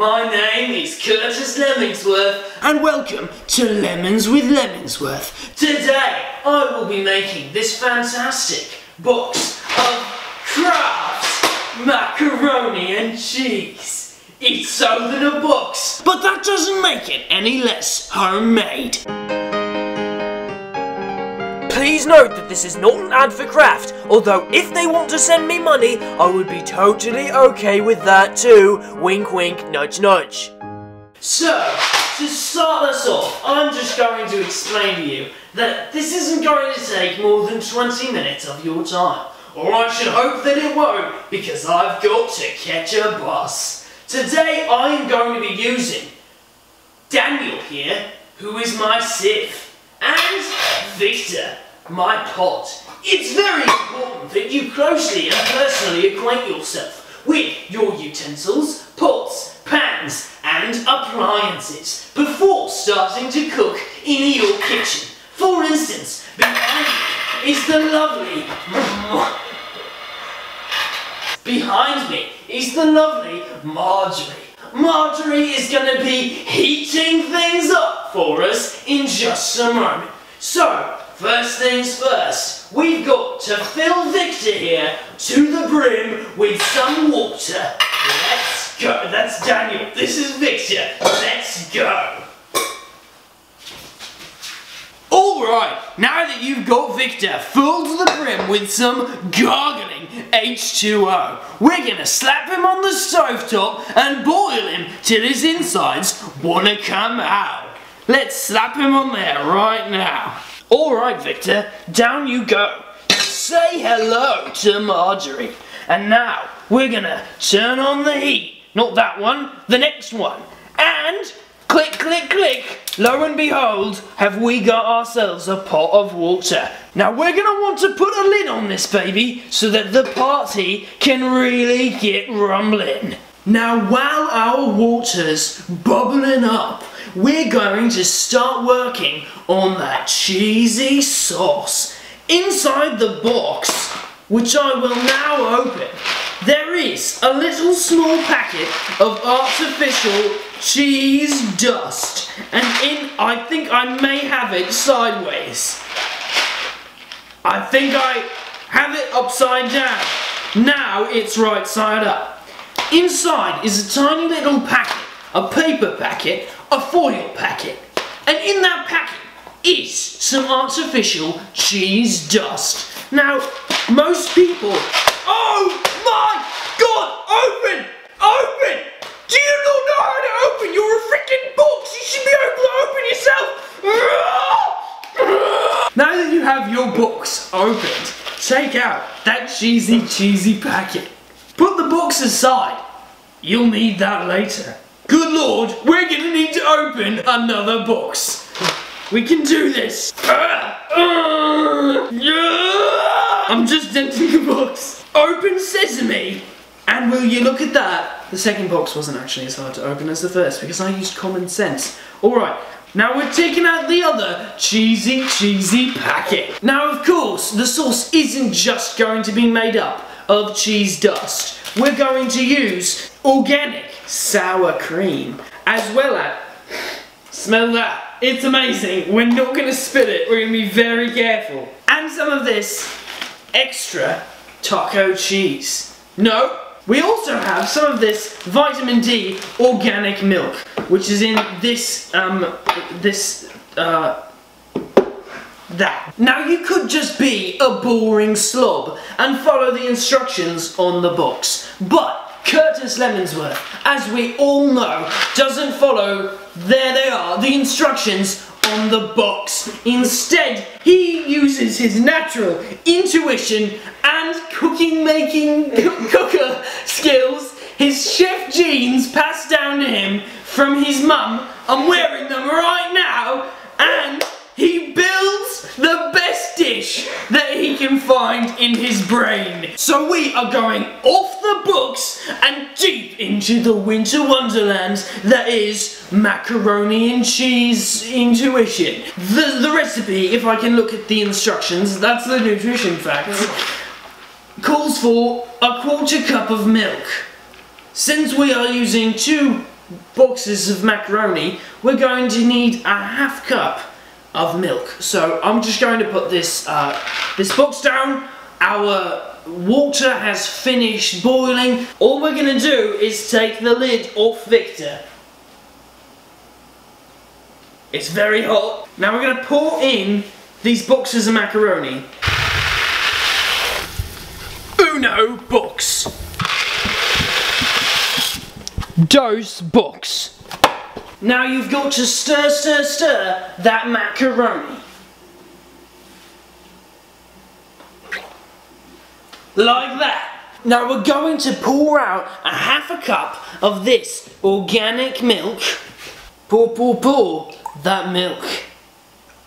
My name is Curtis Lemonsworth, and welcome to Lemons with Lemonsworth. Today, I will be making this fantastic box of Kraft Macaroni and Cheese. It's sold in a box, but that doesn't make it any less homemade. Please note that this is not an ad for Kraft, although if they want to send me money, I would be totally okay with that too. Wink wink, nudge nudge. So, to start us off, I'm just going to explain to you that this isn't going to take more than 20 minutes of your time. Or I should hope that it won't, because I've got to catch a bus. Today I am going to be using Daniel here, who is my sieve, and Victor, my pot. It's very important that you closely and personally acquaint yourself with your utensils, pots, pans and appliances before starting to cook in your kitchen. For instance, behind me is the lovely Marjorie. Marjorie is going to be heating things up for us in just a moment. So, first things first, we've got to fill Victor here to the brim with some water. Let's go. That's Daniel. This is Victor. Let's go. Alright, now that you've got Victor full to the brim with some gargling H2O, we're going to slap him on the stovetop and boil him till his insides want to come out. Let's slap him on there right now. Alright Victor, down you go. Say hello to Marjorie. And now, we're gonna turn on the heat. Not that one, the next one. And, click, click, click. Lo and behold, have we got ourselves a pot of water. Now we're gonna want to put a lid on this baby so that the party can really get rumbling. Now while our water's bubbling up, we're going to start working on that cheesy sauce. Inside the box, which I will now open, there is a little small packet of artificial cheese dust. And I think I may have it sideways. I think I have it upside down. Now it's right side up. Inside is a tiny little packet, a paper packet, a foil packet, and in that packet is some artificial cheese dust. Now, most people... Oh my God! Open! Open! Do you not know how to open? You're a freaking box! You should be able to open yourself! Now that you have your box opened, take out that cheesy packet. Put the box aside. You'll need that later. Good Lord, we're gonna need to open another box. We can do this. I'm just emptying the box. Open sesame. And will you look at that? The second box wasn't actually as hard to open as the first because I used common sense. Alright, now we're taking out the other cheesy packet. Now of course, the sauce isn't just going to be made up of cheese dust. We're going to use organic sour cream, as well as, smell that, it's amazing. We're not going to spill it, we're going to be very careful. And some of this extra taco cheese. No, we also have some of this vitamin D organic milk, which is in this, that. Now you could just be a boring slob and follow the instructions on the box, but Curtis Lemonsworth, as we all know, doesn't follow, there they are, the instructions on the box. Instead, he uses his natural intuition and cooker skills, his chef genes passed down to him from his mum. I'm wearing them right now, and he builds the best dish that he can find in his brain. So we are going off the books and deep into the winter wonderland that is macaroni and cheese intuition. The recipe, if I can look at the instructions, that's the nutrition facts, calls for a 1/4 cup of milk. Since we are using 2 boxes of macaroni, we're going to need a half cup of milk. So I'm just going to put this box down. Our water has finished boiling. All we're going to do is take the lid off Victor. It's very hot. Now we're going to pour in these boxes of macaroni. Uno box. Dos box. Now you've got to stir, stir, stir that macaroni. Like that. Now we're going to pour out a half a cup of this organic milk. Pour, pour, pour that milk.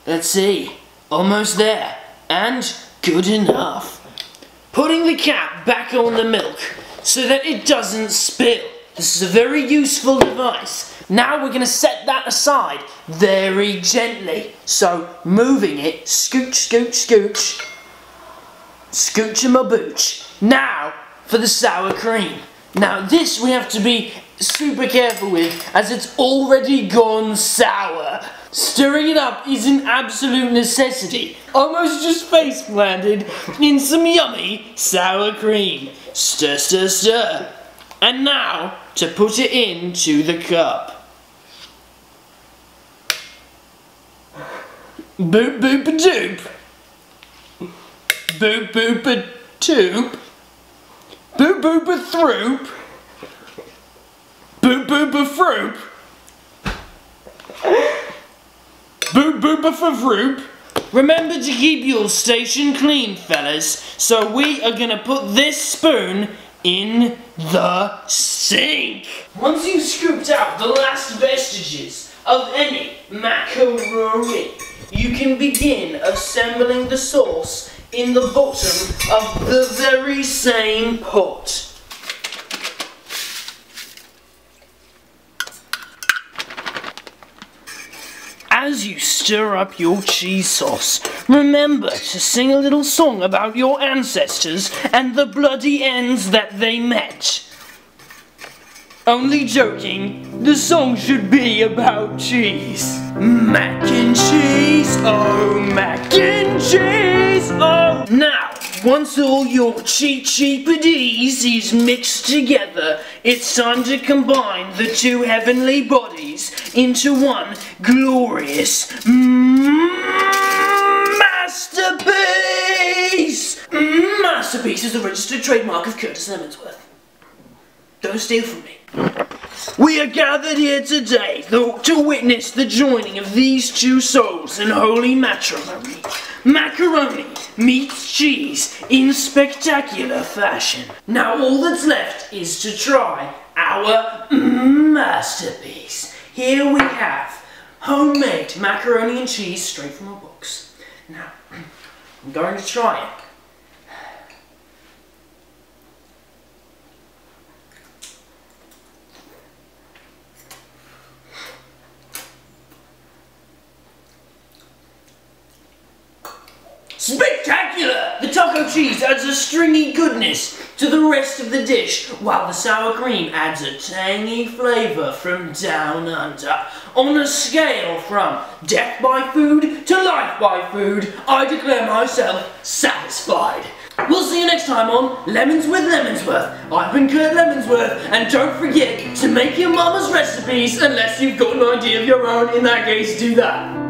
Let's see. Almost there. And good enough. Putting the cap back on the milk so that it doesn't spill. This is a very useful device. Now we're going to set that aside very gently. So moving it, scooch, scooch, scooch. Scooch-a-ma-booch. Now for the sour cream. Now this we have to be super careful with as it's already gone sour. Stirring it up is an absolute necessity. Almost just face planted in some yummy sour cream. Stir, stir, stir. And now to put it into the cup. Boop boop a doop. Boop boop a toop. Boop boop a throop. Boop boop a throop. Boop boop a vroop. Remember to keep your station clean, fellas. So we are gonna put this spoon in the sink. Once you've scooped out the last vestiges of any macaroni, you can begin assembling the sauce in the bottom of the very same pot. As you stir up your cheese sauce, remember to sing a little song about your ancestors and the bloody ends that they met. Only joking, the song should be about cheese. Mac and cheese, oh mac and cheese, oh. Now, once all your cheapadies is mixed together, it's time to combine the two heavenly bodies into one glorious masterpiece! Masterpiece is the registered trademark of Curtis Lemonsworth. Don't steal from me. We are gathered here today to witness the joining of these two souls in holy matrimony. Macaroni meets cheese in spectacular fashion. Now all that's left is to try our masterpiece. Here we have homemade macaroni and cheese straight from a box. Now, I'm going to try it. Spectacular! The taco cheese adds a stringy goodness to the rest of the dish, while the sour cream adds a tangy flavour from down under. On a scale from death by food to life by food, I declare myself satisfied. We'll see you next time on Lemons with Lemonsworth. I've been Kurt Lemonsworth, and don't forget to make your mama's recipes unless you've got an idea of your own. In that case, do that.